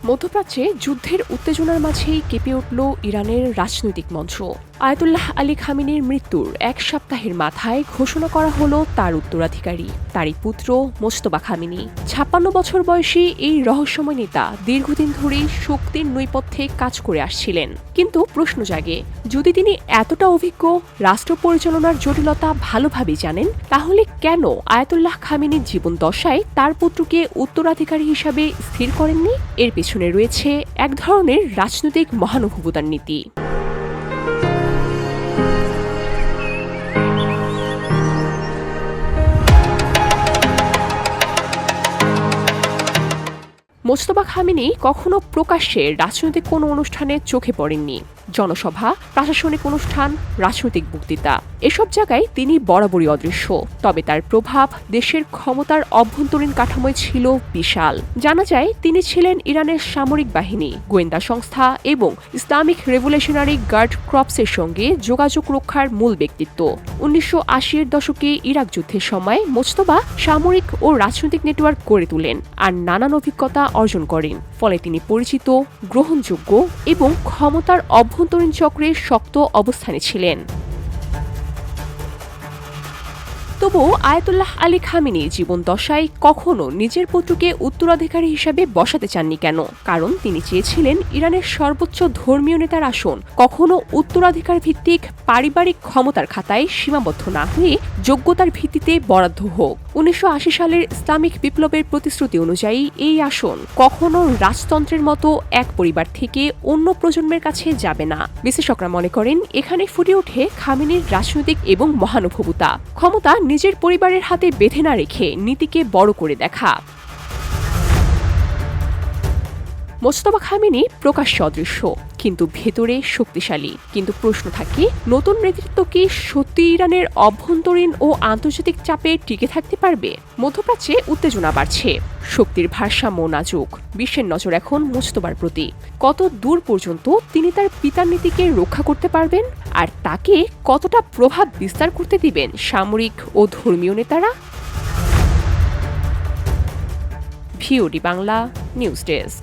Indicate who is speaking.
Speaker 1: মধ্যপ্রাচ্যে যুদ্ধের উত্তেজনার মাঝেই কেঁপে উঠল ইরানের রাজনৈতিক মঞ্চ। আয়াতুল্লাহ আলী খামেনির মৃত্যুর এক সপ্তাহের মাথায় ঘোষণা করা হলো তার উত্তরাধিকারী, তারই পুত্র মোজতবা খামেনি। ৫৬ বছর বয়সী এই রহস্যময় নেতা দীর্ঘদিন ধরেই শক্তির নৈপথ্যে কাজ করে আসছিলেন। কিন্তু প্রশ্ন জাগে, যদি তিনি এতটা অভিজ্ঞ, রাষ্ট্র পরিচালনার জটিলতা ভালোভাবে জানেন, তাহলে কেন আয়াতুল্লাহ খামেনির জীবন দশায় তার পুত্রকে উত্তরাধিকারী হিসাবে স্থির করেননি? এর পেছনে রয়েছে এক ধরনের রাজনৈতিক মহানুভবতার নীতি। মোজতবা খামেনি কখনো প্রকাশ্যে রাজনৈতিক কোনো অনুষ্ঠানে চোখে পড়েননি। জনসভা, প্রশাসনিক অনুষ্ঠান, রাজনৈতিক বক্তৃতা, এসব জায়গায় তিনি বরাবরই অদৃশ্য। তবে তার প্রভাব দেশের ক্ষমতার অভ্যন্তরীণ কাঠামোয় ছিল বিশাল। জানা যায় তিনি ছিলেন ইরানের সামরিক বাহিনী, গোয়েন্দা সংস্থা এবং ইসলামিক রেভলিউশনারি গার্ড ক্রপসের সঙ্গে যোগাযোগ রক্ষার মূল ব্যক্তিত্ব। ১৯৮০-এর দশকে ইরাক যুদ্ধের সময় মোজতবা সামরিক ও রাজনৈতিক নেটওয়ার্ক গড়ে তোলেন আর নানান অভিজ্ঞতা অর্জন করেন। ফলে তিনি পরিচিত, গ্রহণযোগ্য এবং ক্ষমতার অভ্যন্তরীণ চক্রের শক্ত অবস্থানে ছিলেন। তবু আয়াতুল্লাহ আলী খামেনি জীবন দশায় কখনো নিজের পুত্রকে উত্তরাধিকারী হিসাবে বসাতে চাননি কেন? কারণ তিনি চেয়েছিলেন ইরানের সর্বোচ্চ ধর্মীয় নেতার আসন কখনো উত্তরাধিকার ভিত্তিক পারিবারিক ক্ষমতার খাতায় সীমাবদ্ধ না হয়ে যোগ্যতার ভিত্তিতে বরাদ্দ হোক। ১৯৮০ সালের ইসলামিক বিপ্লবের প্রতিশ্রুতি অনুযায়ী এই আসন কখনো রাজতন্ত্রের মতো এক পরিবার থেকে অন্য প্রজন্মের কাছে যাবে না। বিশ্লেষকরা মনে করেন এখানে ফুটে ওঠে খামেনির রাজনৈতিক এবং মহানুভবতা, ক্ষমতা নিজের পরিবারের হাতে বেঁধে না রেখে নীতিকে বড় করে দেখা। মোজতবা খামেনি প্রকাশ্যে অদৃশ্য, কিন্তু ভেতরে শক্তিশালী। কিন্তু প্রশ্ন থাকে, নতুন নেতৃত্ব কি সত্যি ইরানের অভ্যন্তরীণ ও আন্তর্জাতিক চাপে টিকে থাকতে পারবে? মধ্যপ্রাচ্যে উত্তেজনা বাড়ছে, শক্তির ভারসাম্য নাজুক। বিশ্বের নজর এখন মোজতবার প্রতি। কত দূর পর্যন্ত তিনি তার পিতার নীতিকে রক্ষা করতে পারবেন, আর তাকে কতটা প্রভাব বিস্তার করতে দিবেন সামরিক ও ধর্মীয় নেতারা? VOD Bangla news desk.